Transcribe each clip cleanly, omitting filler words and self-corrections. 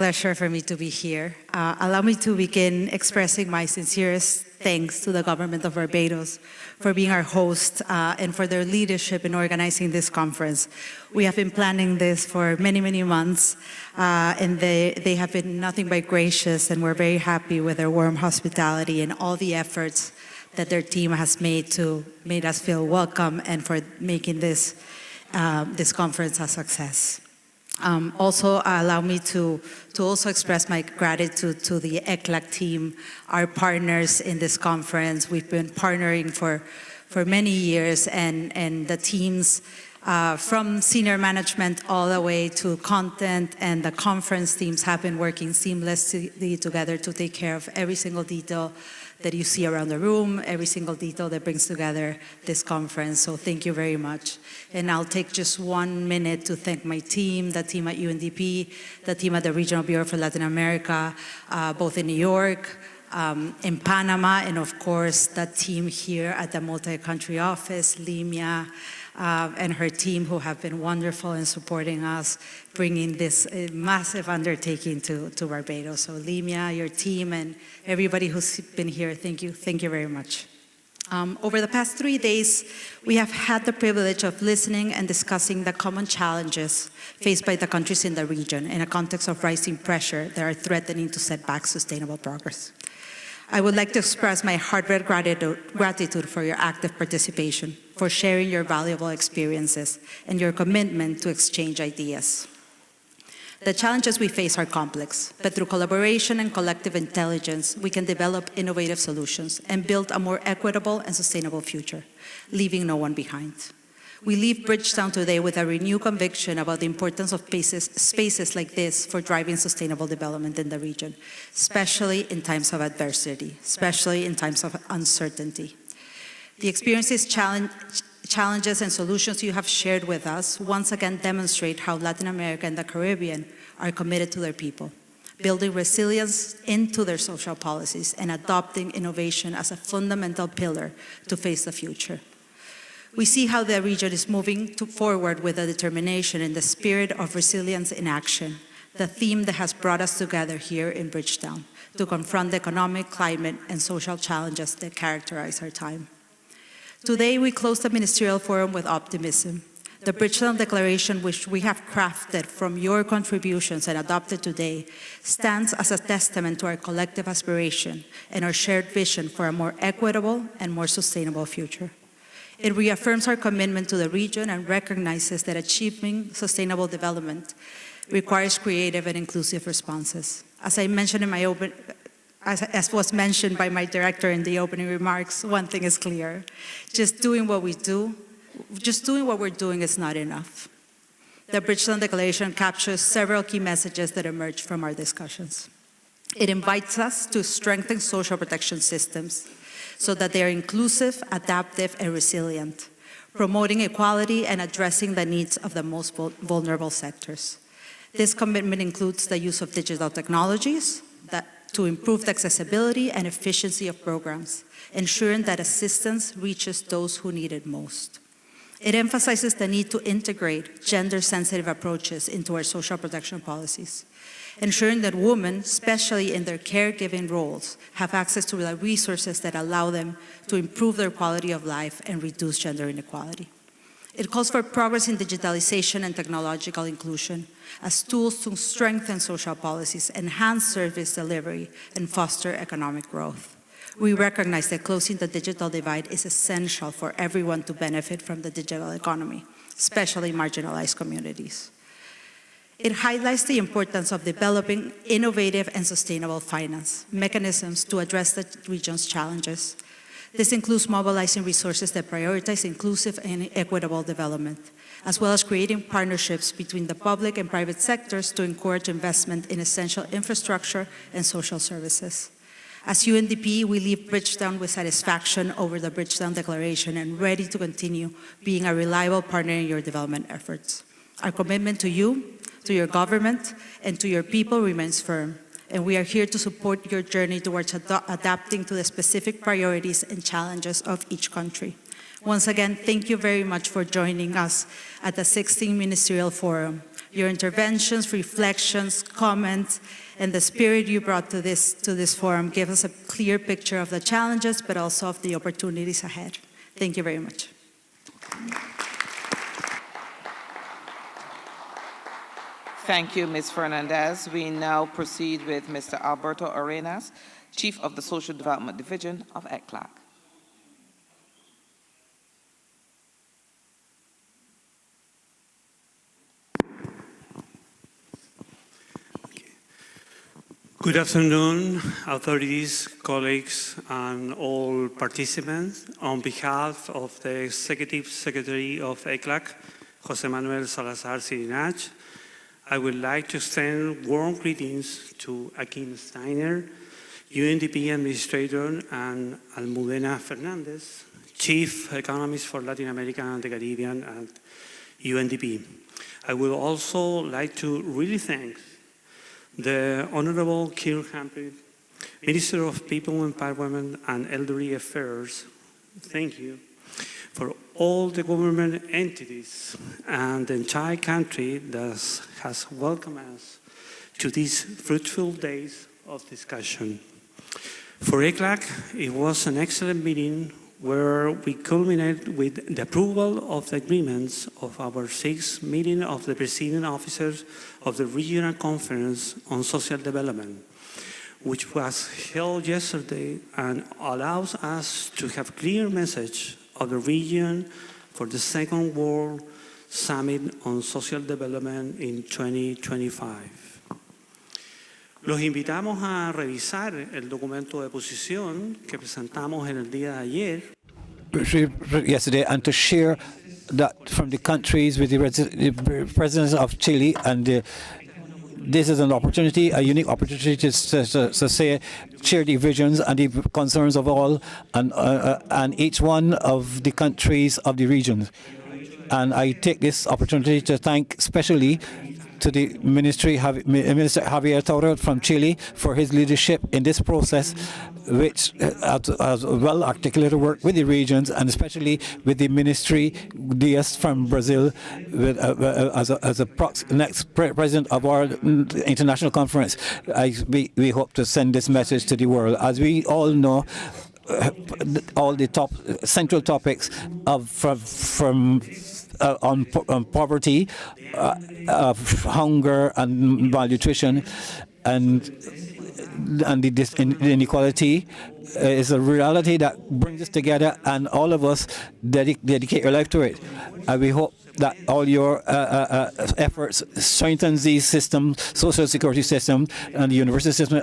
Pleasure for me to be here. Allow me to begin expressing my sincerest thanks to the government of Barbados for being our host and for their leadership in organizing this conference. We have been planning this for many, many months, and they have been nothing but gracious, and we're very happy with their warm hospitality and all the efforts that their team has made to make us feel welcome and for making this conference a success. Also, allow me to also express my gratitude to the ECLAC team, our partners in this conference. We've been partnering for many years, and the teams from senior management all the way to content, and the conference teams have been working seamlessly together to take care of every single detail that you see around the room, every single detail that brings together this conference. So thank you very much. And I'll take just 1 minute to thank my team, the team at UNDP, the team at the Regional Bureau for Latin America, both in New York, in Panama, and of course, the team here at the multi-country office, Limia, and her team, who have been wonderful in supporting us, bringing this massive undertaking to Barbados. So Limia, your team, and everybody who's been here, thank you very much. Over the past 3 days, we have had the privilege of listening and discussing the common challenges faced by the countries in the region in a context of rising pressure that are threatening to set back sustainable progress. I would like to express my heartfelt gratitude for your active participation, for sharing your valuable experiences, and your commitment to exchange ideas. The challenges we face are complex, but through collaboration and collective intelligence, we can develop innovative solutions and build a more equitable and sustainable future, leaving no one behind. We leave Bridgetown today with a renewed conviction about the importance of spaces like this for driving sustainable development in the region, especially in times of adversity, especially in times of uncertainty. The experiences, challenges, and solutions you have shared with us once again demonstrate how Latin America and the Caribbean are committed to their people, building resilience into their social policies and adopting innovation as a fundamental pillar to face the future. We see how the region is moving forward with a determination in the spirit of resilience in action, the theme that has brought us together here in Bridgetown to confront the economic, climate, and social challenges that characterize our time. Today, we close the Ministerial Forum with optimism. The Bridgetown Declaration, which we have crafted from your contributions and adopted today, stands as a testament to our collective aspiration and our shared vision for a more equitable and more sustainable future. It reaffirms our commitment to the region and recognizes that achieving sustainable development requires creative and inclusive responses. As I mentioned in my as was mentioned by my director in the opening remarks, one thing is clear: just doing what we're doing is not enough. The Bridgetown Declaration captures several key messages that emerge from our discussions. It invites us to strengthen social protection systems so that they are inclusive, adaptive, and resilient, promoting equality and addressing the needs of the most vulnerable sectors. This commitment includes the use of digital technologies to improve the accessibility and efficiency of programs, ensuring that assistance reaches those who need it most. It emphasizes the need to integrate gender-sensitive approaches into our social protection policies, ensuring that women, especially in their caregiving roles, have access to the resources that allow them to improve their quality of life and reduce gender inequality. It calls for progress in digitalization and technological inclusion as tools to strengthen social policies, enhance service delivery, and foster economic growth. We recognize that closing the digital divide is essential for everyone to benefit from the digital economy, especially marginalized communities. It highlights the importance of developing innovative and sustainable finance mechanisms to address the region's challenges. This includes mobilizing resources that prioritize inclusive and equitable development, as well as creating partnerships between the public and private sectors to encourage investment in essential infrastructure and social services. As UNDP, we leave Bridgetown with satisfaction over the Bridgetown Declaration and ready to continue being a reliable partner in your development efforts. Our commitment to you, to your government, and to your people remains firm, and we are here to support your journey towards adapting to the specific priorities and challenges of each country. Once again, thank you very much for joining us at the 16th Ministerial Forum. your interventions, reflections, comments, and the spirit you brought to this forum give us a clear picture of the challenges, but also of the opportunities ahead. Thank you very much. Thank you, Ms. Fernandez. We now proceed with Mr. Alberto Arenas, Chief of the Social Development Division of ECLAC. Good afternoon, authorities, colleagues, and all participants. On behalf of the Executive Secretary of ECLAC, Jose Manuel Salazar Sirinach, I would like to extend warm greetings to Akim Steiner, UNDP Administrator, and Almudena Fernandez, Chief Economist for Latin America and the Caribbean at UNDP. I would also like to really thank the Honorable Kirk, Humphrey, Minister of People Empowerment and Elderly Affairs. Thank you for all the government entities and the entire country that has welcomed us to these fruitful days of discussion. For ECLAC, it was an excellent meeting where we culminated with the approval of the agreements of our sixth meeting of the presiding officers of the Regional Conference on Social Development, which was held yesterday and allows us to have clear message of the region for the Second World Summit on Social Development in 2025. Los invitamos a revisar el documento de posición que presentamos en el día de ayer. Yesterday, and to share that from the countries with the presidents of Chile, and this is an opportunity, a unique opportunity to share the visions and the concerns of all, and each one of the countries of the region. And I take this opportunity to thank especially to the Minister Javier Toro from Chile for his leadership in this process, which has well-articulated work with the regions and especially with the Ministry Diaz from Brazil as a next president of our international conference. We hope to send this message to the world. As we all know, all the central topics on poverty, hunger and malnutrition, and the inequality is a reality that brings us together, and all of us dedicate our life to it. And we hope that all your efforts strengthens these systems, social security system and the university system,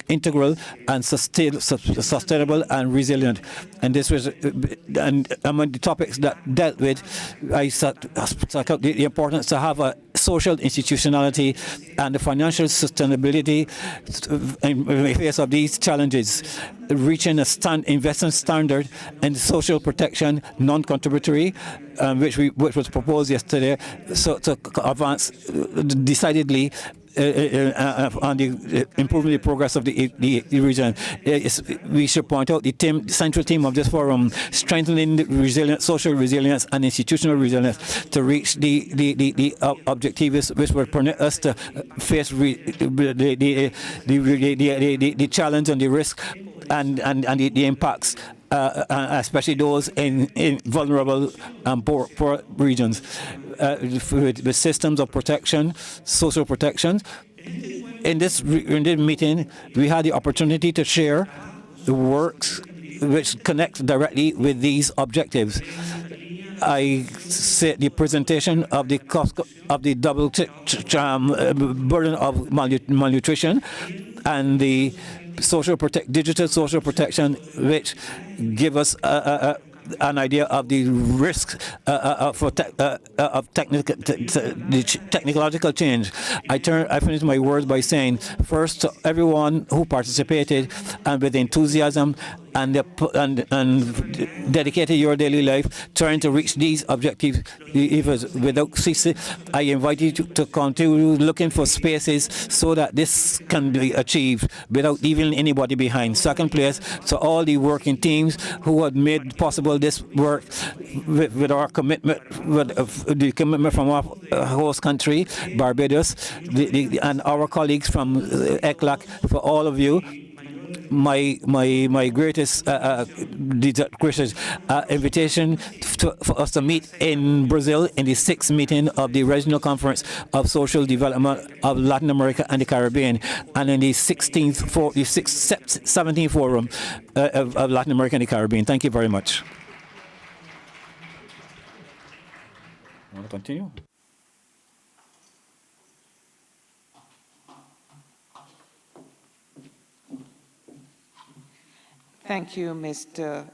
integral and sustainable and resilient. And this was, and among the topics that dealt with, I stuck out the importance to have a social institutionality and the financial sustainability in the face of these challenges, reaching a investment standard and social protection, non-contributory, which was proposed yesterday, so to advance decidedly on the improving the progress of the region. We should point out the central theme of this forum: strengthening the resilience, social resilience and institutional resilience to reach the objectives which will permit us to face the challenge and the risk and the impacts, especially those in vulnerable and poor regions, with systems of protection, social protection. In this meeting, we had the opportunity to share the works which connect directly with these objectives. I said the presentation of the cost of the double burden of malnutrition and the digital social protection, which give us an idea of the risk of technological change. I finished my words by saying, first, to everyone who participated and with enthusiasm and dedicated your daily life trying to reach these objectives without ceasing. I invite you to continue looking for spaces so that this can be achieved without leaving anybody behind. Second place, to all the working teams who had made possible this work with our commitment, with the commitment from our host country, Barbados, and our colleagues from ECLAC. For all of you, my greatest invitation for us to meet in Brazil in the 6th meeting of the Regional Conference of Social Development of Latin America and the Caribbean, and in the 17th Forum of Latin America and the Caribbean. Thank you very much. Want to continue? Thank you, Mr.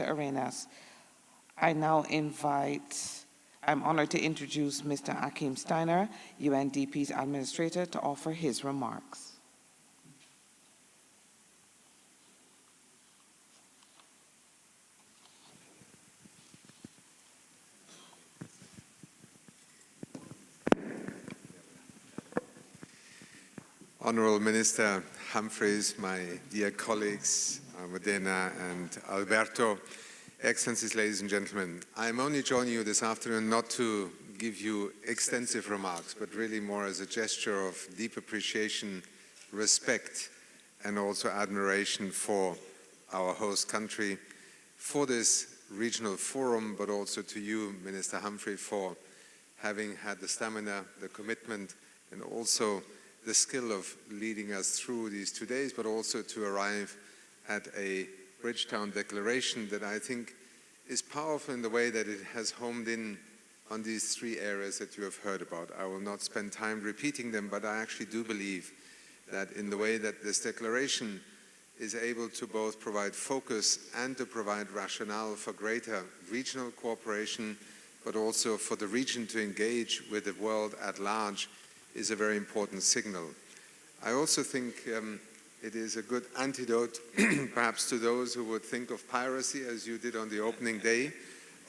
Arenas. I now I'm honored to introduce Mr. Akim Steiner, UNDP's administrator, to offer his remarks. Honorable Minister Humphreys, my dear colleagues, Modena and Alberto, Excellencies, ladies and gentlemen, I'm only joining you this afternoon not to give you extensive remarks, but really more as a gesture of deep appreciation, respect, and also admiration for our host country, for this regional forum, but also to you, Minister Humphrey, for having had the stamina, the commitment, and also the skill of leading us through these 2 days, but also to arrive at a Bridgetown declaration that I think is powerful in the way that it has homed in on these 3 areas that you have heard about. I will not spend time repeating them, but I actually do believe that in the way that this declaration is able to both provide focus and to provide rationale for greater regional cooperation, but also for the region to engage with the world at large, is a very important signal. I also think it is a good antidote perhaps to those who would think of piracy as you did on the opening day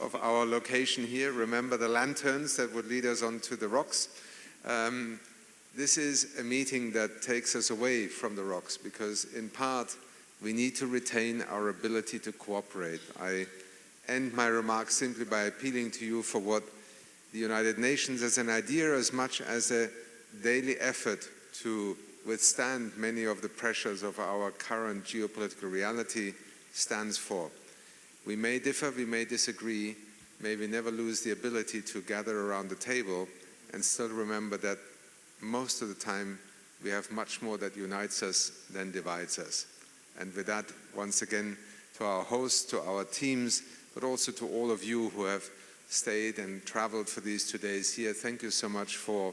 of our location here. Remember the lanterns that would lead us onto the rocks? This is a meeting that takes us away from the rocks because in part we need to retain our ability to cooperate. I end my remarks simply by appealing to you for what the United Nations as an idea as much as a daily effort to withstand many of the pressures of our current geopolitical reality stands for. We may differ, we may disagree, may we never lose the ability to gather around the table and still remember that most of the time we have much more that unites us than divides us. And with that, once again, to our hosts, to our teams, but also to all of you who have stayed and traveled for these 2 days here, thank you so much for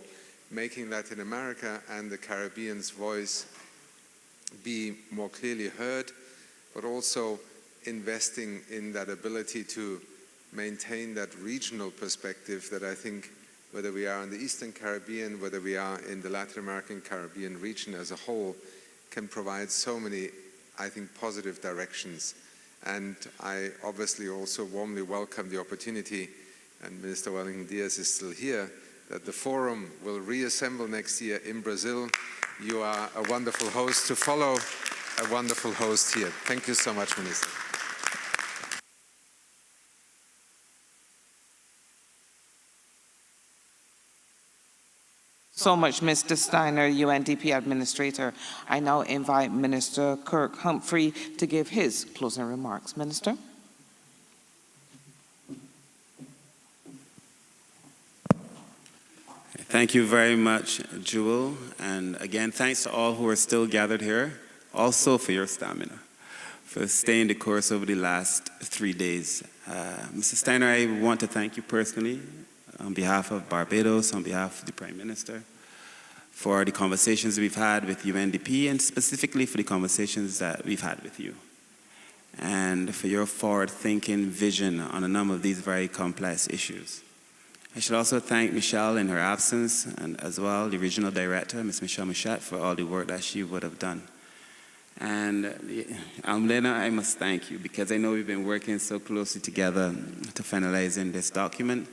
making Latin America and the Caribbean's voice be more clearly heard, but also investing in that ability to maintain that regional perspective that I think, whether we are in the Eastern Caribbean, whether we are in the Latin American Caribbean region as a whole, can provide so many, I think, positive directions. And I obviously also warmly welcome the opportunity, and Minister Wellington-Diaz is still here, that the forum will reassemble next year in Brazil. You are a wonderful host to follow, a wonderful host here. Thank you so much, Minister. So much, Mr. Steiner, UNDP Administrator. I now invite Minister Kirk Humphrey to give his closing remarks. Minister? Thank you very much, Jewel. And again, thanks to all who are still gathered here, also for your stamina, for staying the course over the last 3 days. Mr. Steiner, I want to thank you personally on behalf of Barbados, on behalf of the Prime Minister, for the conversations we've had with UNDP and specifically for the conversations that we've had with you, and for your forward-thinking vision on a number of these very complex issues. I should also thank Michelle in her absence, and as well the Regional Director, Ms. Michelle Mouchette, for all the work that she would have done. And Almudena, I must thank you because I know we've been working so closely together to finalizing this document.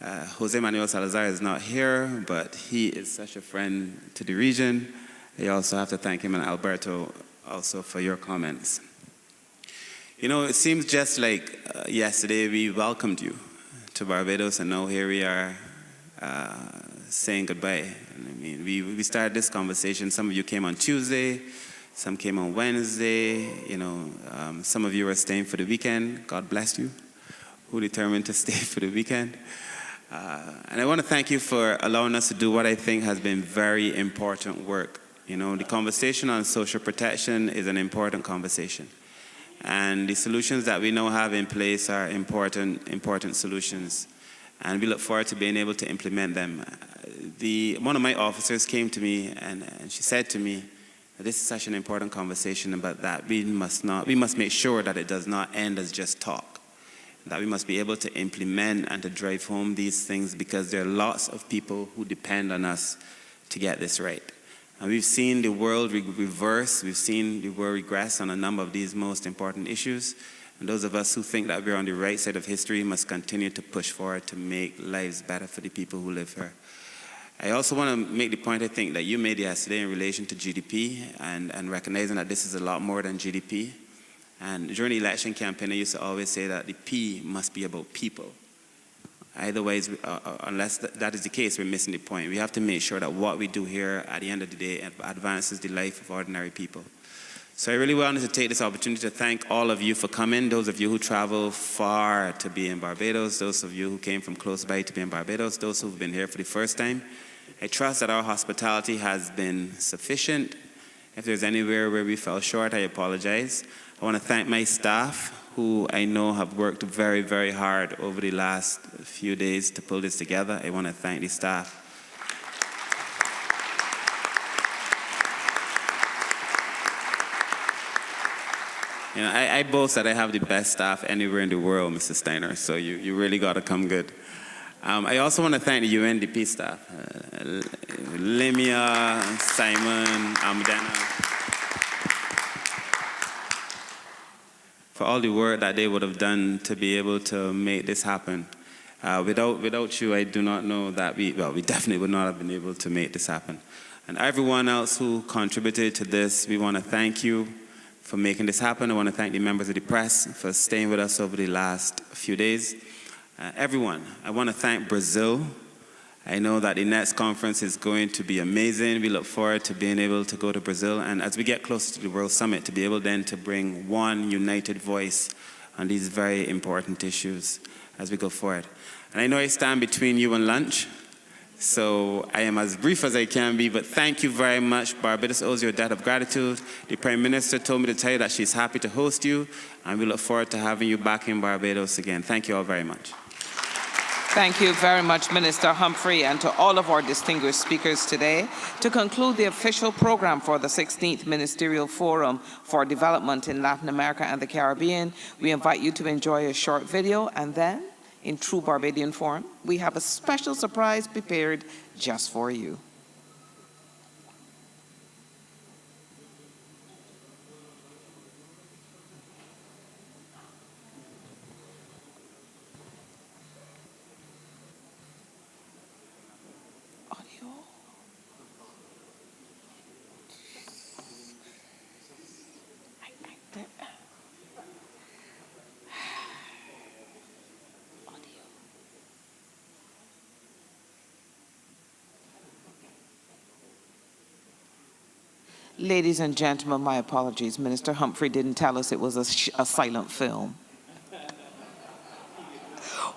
Jose Manuel Salazar is not here, but he is such a friend to the region. I also have to thank him and Alberto also for your comments. You know, it seems just like yesterday we welcomed you to Barbados, and now here we are saying goodbye. And I mean, we started this conversation. Some of you came on Tuesday, some came on Wednesday. You know, some of you are staying for the weekend. God bless you, who determined to stay for the weekend. And I want to thank you for allowing us to do what I think has been very important work. You know, the conversation on social protection is an important conversation. And the solutions that we now have in place are important solutions. And we look forward to being able to implement them. One of my officers came to me and she said to me, this is such an important conversation, but that we must make sure that it does not end as just talk. That we must be able to implement and to drive home these things because there are lots of people who depend on us to get this right. And we've seen the world reverse, we've seen the world regress on a number of these most important issues. And those of us who think that we're on the right side of history must continue to push forward to make lives better for the people who live here. I also want to make the point I think that you made yesterday in relation to GDP and recognizing that this is a lot more than GDP. And during the election campaign, I used to always say that the P must be about people. Otherwise, unless that is the case, we're missing the point. We have to make sure that what we do here at the end of the day advances the life of ordinary people. So I really wanted to take this opportunity to thank all of you for coming, those of you who travel far to be in Barbados, those of you who came from close by to be in Barbados, those who've been here for the first time. I trust that our hospitality has been sufficient. If there's anywhere where we fell short, I apologize. I want to thank my staff, who I know have worked very, very hard over the last few days to pull this together. I want to thank the staff. You know, I boast that I have the best staff anywhere in the world, Mr. Steiner, so you really got to come good. I also want to thank the UNDP staff, Limia, Simon, Almudena, for all the work that they would have done to be able to make this happen. Without you, I do not know that we definitely would not have been able to make this happen. And everyone else who contributed to this, we want to thank you for making this happen. I want to thank the members of the press for staying with us over the last few days. Everyone, I want to thank Brazil. I know that the next conference is going to be amazing. We look forward to being able to go to Brazil, and as we get closer to the World Summit, to be able then to bring one united voice on these very important issues as we go forward. And I know I stand between you and lunch, so I am as brief as I can be, but thank you very much. Barbados owes you a debt of gratitude. The Prime Minister told me to tell you that she's happy to host you, and we look forward to having you back in Barbados again. Thank you all very much. Thank you very much, Minister Humphrey, and to all of our distinguished speakers today. To conclude the official program for the 16th Ministerial Forum for Development in Latin America and the Caribbean, we invite you to enjoy a short video, and then, in true Barbadian form, we have a special surprise prepared just for you. Ladies and gentlemen, my apologies. Minister Humphrey didn't tell us it was a silent film.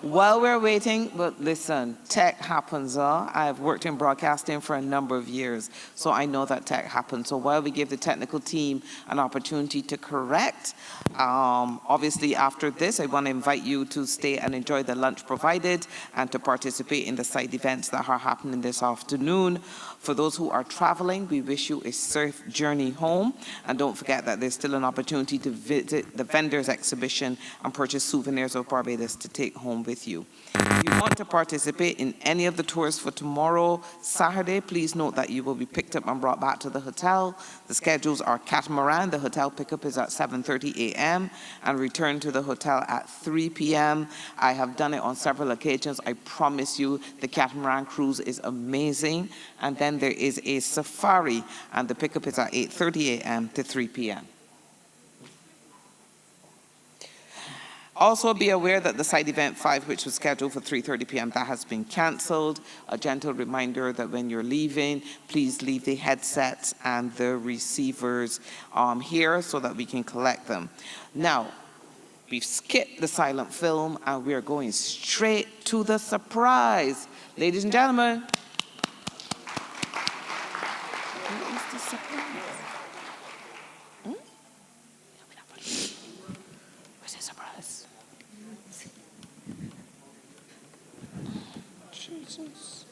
While we're waiting, but listen, tech happens. I've worked in broadcasting for a number of years, so I know that tech happens. So while we give the technical team an opportunity to correct, obviously after this, I want to invite you to stay and enjoy the lunch provided and to participate in the side events that are happening this afternoon. For those who are traveling, we wish you a safe journey home. And don't forget that there's still an opportunity to visit the vendors exhibition and purchase souvenirs of Barbados to take home with you. If you want to participate in any of the tours for tomorrow, Saturday, please note that you will be picked up and brought back to the hotel. The schedules are catamaran. The hotel pickup is at 7:30 a.m. and return to the hotel at 3 p.m. I have done it on several occasions. I promise you the catamaran cruise is amazing. And then there is a safari, and the pickup is at 8:30 a.m. to 3 p.m. Also be aware that the side event 5, which was scheduled for 3:30 p.m., that has been canceled. A gentle reminder that when you're leaving, please leave the headsets and the receivers here so that we can collect them. Now, we've skipped the silent film and we're going straight to the surprise. Ladies and gentlemen. Who is the surprise? Where's the surprise? Jesus.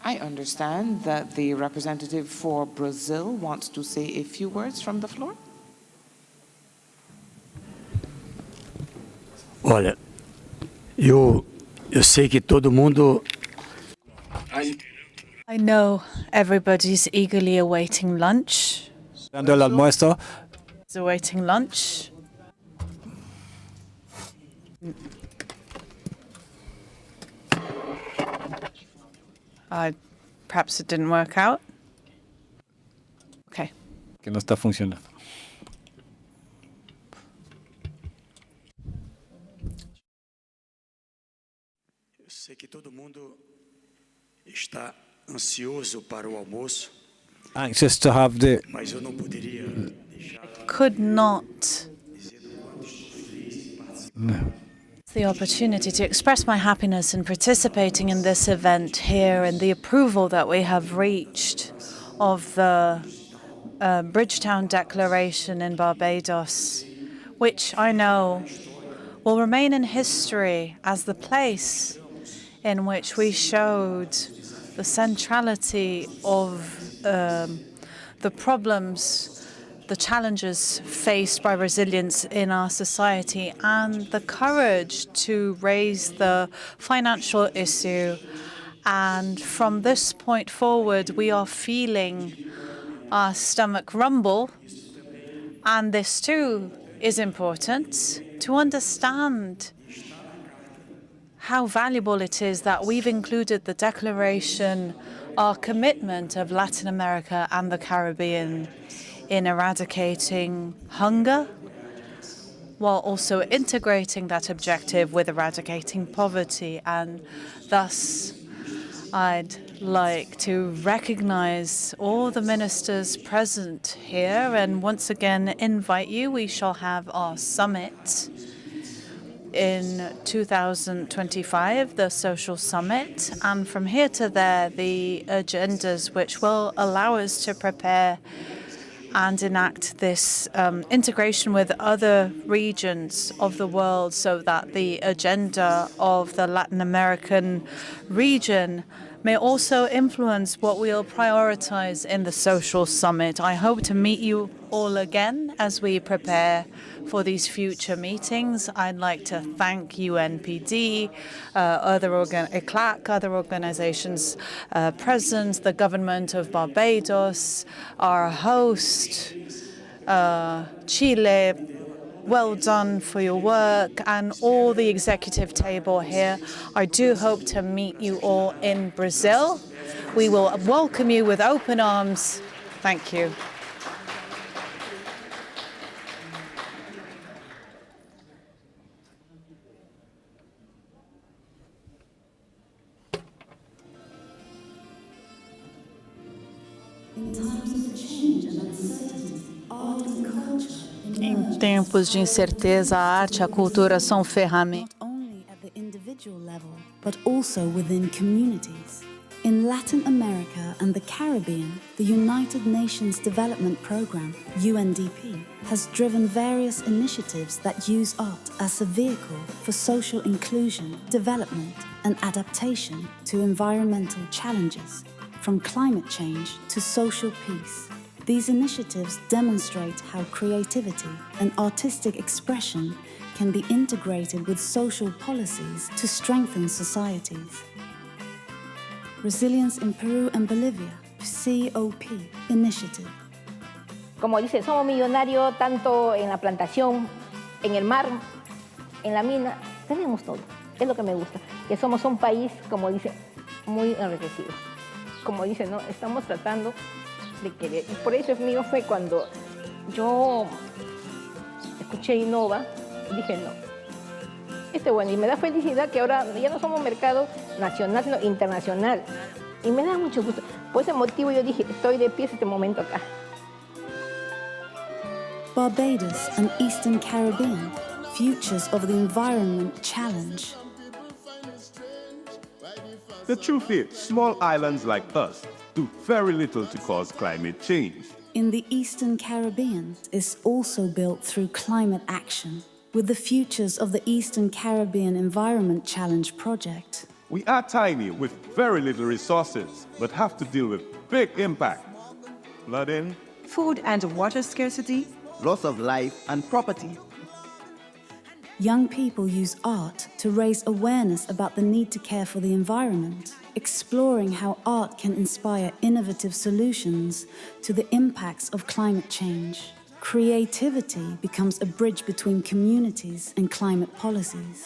I understand that the representative for Brazil wants to say a few words from the floor. Olha, eu sei que todo mundo. I know everybody's eagerly awaiting lunch. Dando el almuerzo. Is awaiting lunch. Perhaps it didn't work out. Okay. Que no está funcionando. Eu sei que todo mundo está ansioso para o almoço. Anxious to have the. Mas eu não poderia deixar. Could not the opportunity to express my happiness in participating in this event here and the approval that we have reached of the Bridgetown Declaration in Barbados, which I know will remain in history as the place in which we showed the centrality of the problems, the challenges faced by Brazilians in our society, and the courage to raise the financial issue. And from this point forward, we are feeling our stomach rumble. And this too is important to understand how valuable it is that we've included the declaration, our commitment of Latin America and the Caribbean in eradicating hunger, while also integrating that objective with eradicating poverty. And thus, I'd like to recognize all the ministers present here and once again invite you. We shall have our summit in 2025, the social summit, and from here to there, the agendas which will allow us to prepare and enact this integration with other regions of the world so that the agenda of the Latin American region may also influence what we'll prioritize in the social summit. I hope to meet you all again as we prepare for these future meetings. I'd like to thank UNPD, ECLAC, other organizations present, the government of Barbados, our host, Chile. Well done for your work, and all the executive table here. I do hope to meet you all in Brazil. We will welcome you with open arms. Thank you. Em tempos de incerteza, a arte e a cultura são ferramentas. Not only at the individual level, but also within communities. In Latin America and the Caribbean, the United Nations Development Programme, UNDP, has driven various initiatives that use art as a vehicle for social inclusion, development, and adaptation to environmental challenges, from climate change to social peace. These initiatives demonstrate how creativity and artistic expression can be integrated with social policies to strengthen societies. Resilience in Peru and Bolivia, COP Initiative. Como dice, somos millonarios tanto en la plantación, en el mar, en la mina, tenemos todo. Es lo que me gusta, que somos un país, como dice, muy enriquecido. Como dice, ¿no? Estamos tratando de querer. Y por eso mío fue cuando yo escuché Innova, dije no. Bueno, y me da felicidad que ahora ya no somos mercado nacional, sino internacional. Y me da mucho gusto. Por ese motivo yo dije, estoy de pie en este momento acá. Barbados and Eastern Caribbean, Futures of the Environment Challenge. The truth is, small islands like us do very little to cause climate change. In the Eastern Caribbean is also built through climate action, with the Futures of the Eastern Caribbean Environment Challenge project. We are tiny with very little resources, but have to deal with big impact. Flooding, food and water scarcity, loss of life and property. Young people use art to raise awareness about the need to care for the environment, exploring how art can inspire innovative solutions to the impacts of climate change. Creativity becomes a bridge between communities and climate policies.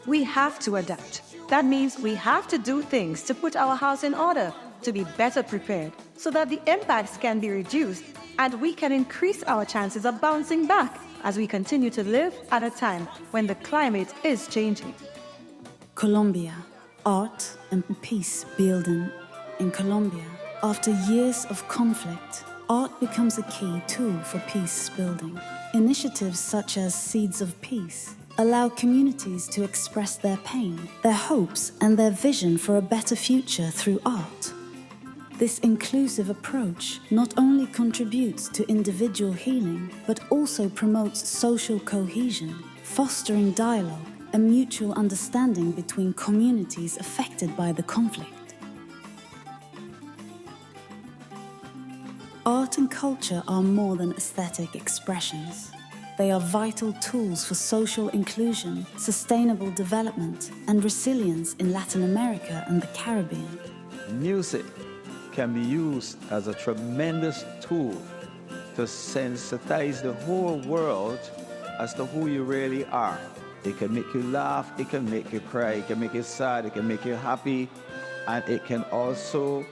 We have to adapt. That means we have to do things to put our house in order, to be better prepared, so that the impacts can be reduced and we can increase our chances of bouncing back as we continue to live at a time when the climate is changing. Colombia, art and peace building. In Colombia, after years of conflict, art becomes a key tool for peace building. Initiatives such as Seeds of Peace allow communities to express their pain, their hopes, and their vision for a better future through art. This inclusive approach not only contributes to individual healing, but also promotes social cohesion, fostering dialogue and mutual understanding between communities affected by the conflict. Art and culture are more than aesthetic expressions. They are vital tools for social inclusion, sustainable development, and resilience in Latin America and the Caribbean. Music can be used as a tremendous tool to sensitize the whole world as to who you really are. It can make you laugh, it can make you cry, it can make you sad, it can make you happy, and it can also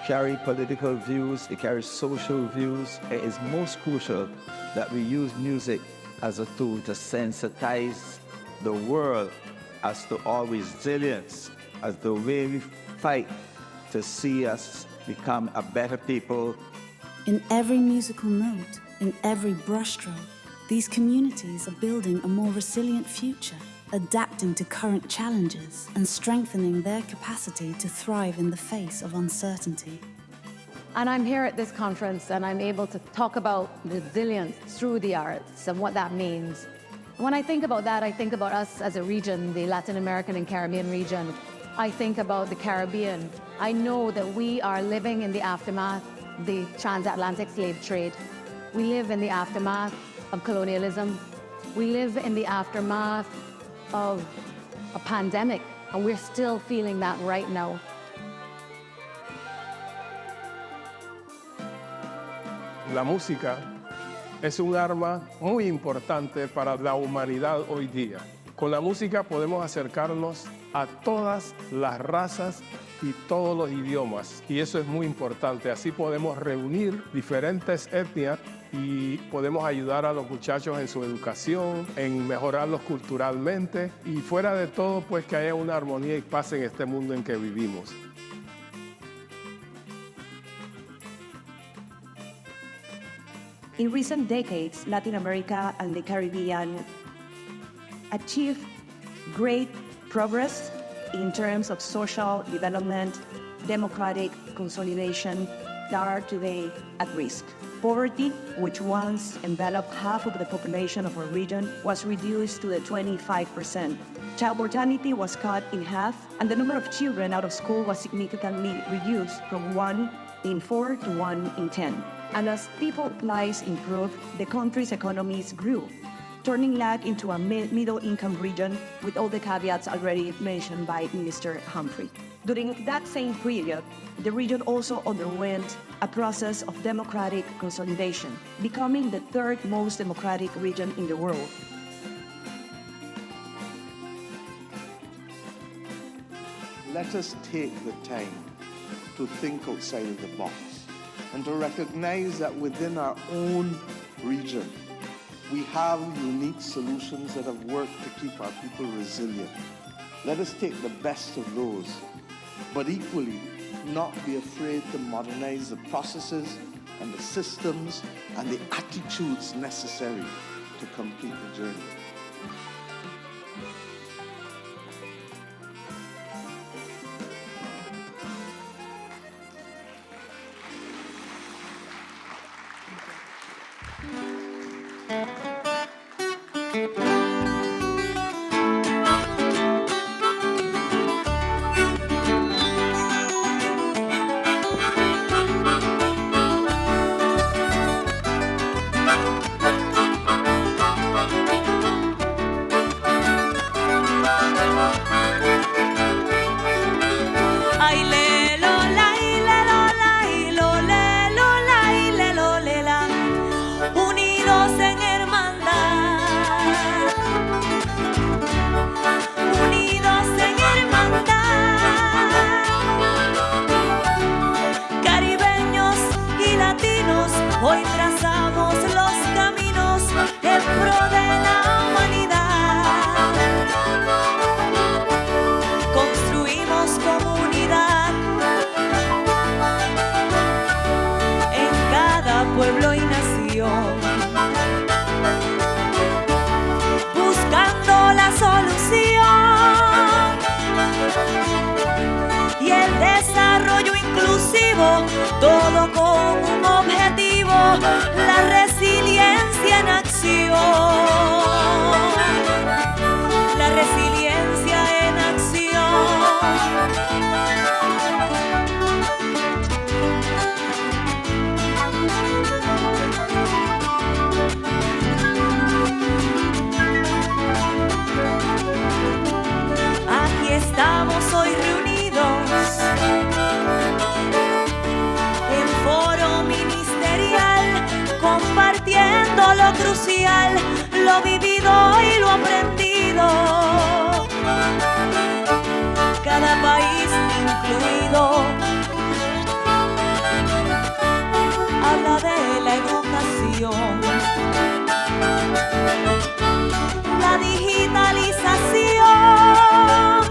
carry political views, it carries social views. It is most crucial that we use music as a tool to sensitize the world as to our resilience, as the way we fight to see us become a better people. In every musical note, in every brushstroke, these communities are building a more resilient future, adapting to current challenges and strengthening their capacity to thrive in the face of uncertainty. And I'm here at this conference and I'm able to talk about resilience through the arts and what that means. When I think about that, I think about us as a region, the Latin American and Caribbean region. I think about the Caribbean. I know that we are living in the aftermath of the transatlantic slave trade. We live in the aftermath of colonialism. We live in the aftermath of a pandemic, and we're still feeling that right now. La música es un arma muy importante para la humanidad hoy día. Con la música podemos acercarnos a todas las razas y todos los idiomas, y eso es muy importante. Así podemos reunir diferentes etnias y podemos ayudar a los muchachos en su educación, en mejorarlos culturalmente y fuera de todo, pues que haya una armonía y paz en este mundo en que vivimos. In recent decades, Latin America and the Caribbean achieved great progress in terms of social development, democratic consolidation that are today at risk. Poverty, which once enveloped half of the population of our region, was reduced to 25%. Child mortality was cut in half, and the number of children out of school was significantly reduced from 1 in 4 to 1 in 10. And as people's lives improved, the country's economies grew, turning LAC into a middle-income region with all the caveats already mentioned by Minister Humphrey. During that same period, the region also underwent a process of democratic consolidation, becoming the third most democratic region in the world. Let us take the time to think outside of the box and to recognize that within our own region, we have unique solutions that have worked to keep our people resilient. Let us take the best of those, but equally not be afraid to modernize the processes and the systems and the attitudes necessary to complete the journey. Hoy trazamos los caminos en pro de la humanidad. Construimos comunidad en cada pueblo y nación, buscando la solución y el desarrollo inclusivo, todo con un objetivo, la resiliencia en acción. La resiliencia en acción. Aquí estamos hoy reunidos en foro ministerial, compartiendo lo crucial, lo vivido y lo aprendido. Cada país incluido habla de la educación, la digitalización,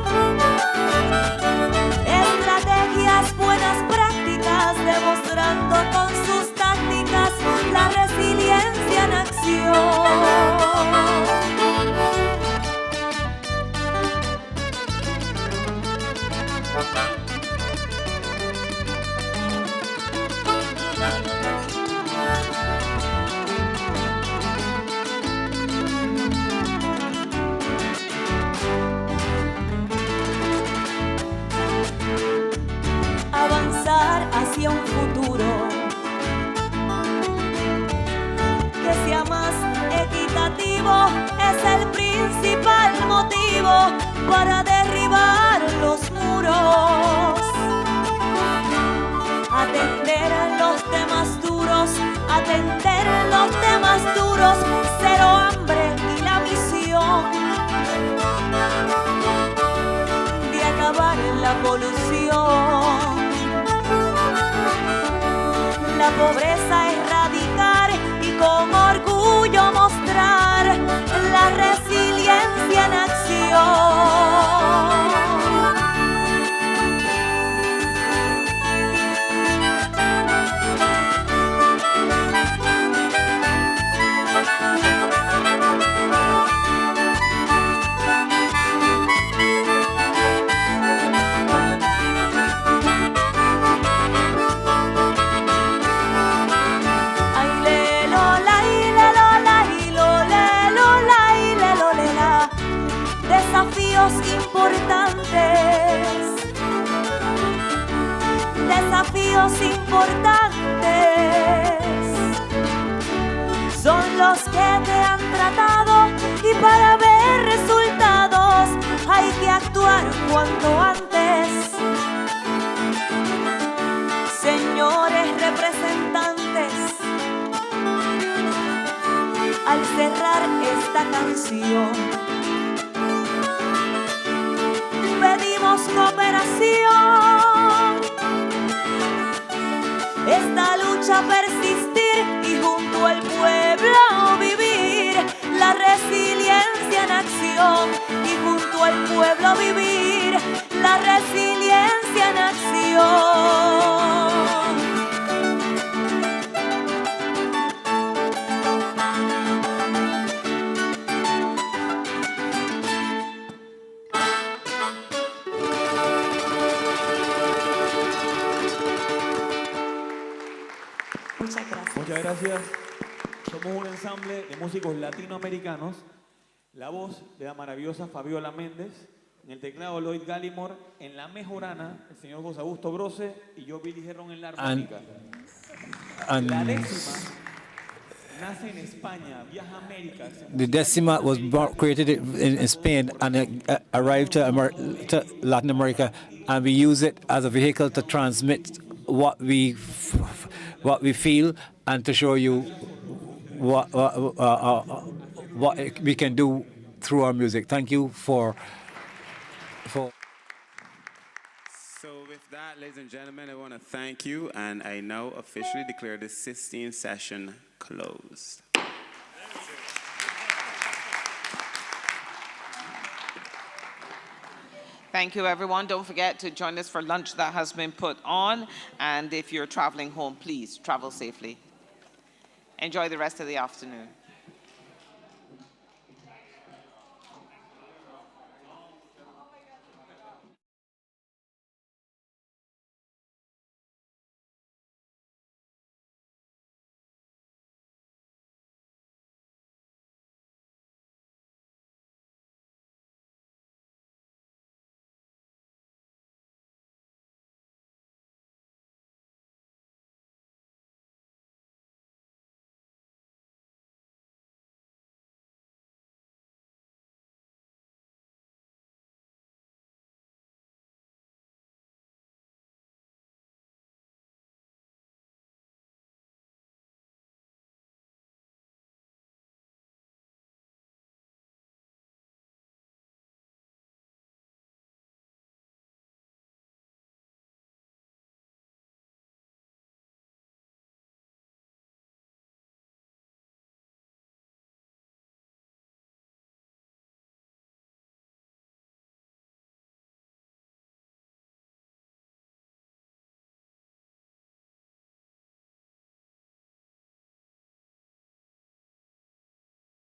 estrategias, buenas prácticas, demostrando con sus tácticas la resiliencia en acción. Avanzar hacia un futuro que sea más equitativo es el principal motivo para derribar los muros. Atender a los temas duros, atender a los temas duros, cero hambre y la misión de acabar la polución. La pobreza erradicar y con orgullo mostrar la resiliencia en acción. desafíos importantes son los que te han tratado y para ver resultados hay que actuar cuanto antes. Señores representantes, al cerrar esta canción, pedimos cooperación, esta lucha persistir y junto al pueblo vivir la resiliencia en acción y junto al pueblo vivir la resiliencia en acción. Muchas gracias. Somos un ensamble de músicos latinoamericanos. La voz de la maravillosa Fabiola Méndez, en el teclado Lloyd Gallimore, en la mejorana el señor José Augusto Grosse y yo Billy Gerrón en la armónica. La décima nace en España, viaja a América. The decima was created in Spain and arrived to Latin America, and we use it as a vehicle to transmit what we feel and to show you what we can do through our music. Thank you for. So with that, ladies and gentlemen, I want to thank you, and I now officially declare the 16th session closed. Thank you, everyone. Don't forget to join us for lunch that has been put on. And if you're traveling home, please travel safely. Enjoy the rest of the afternoon.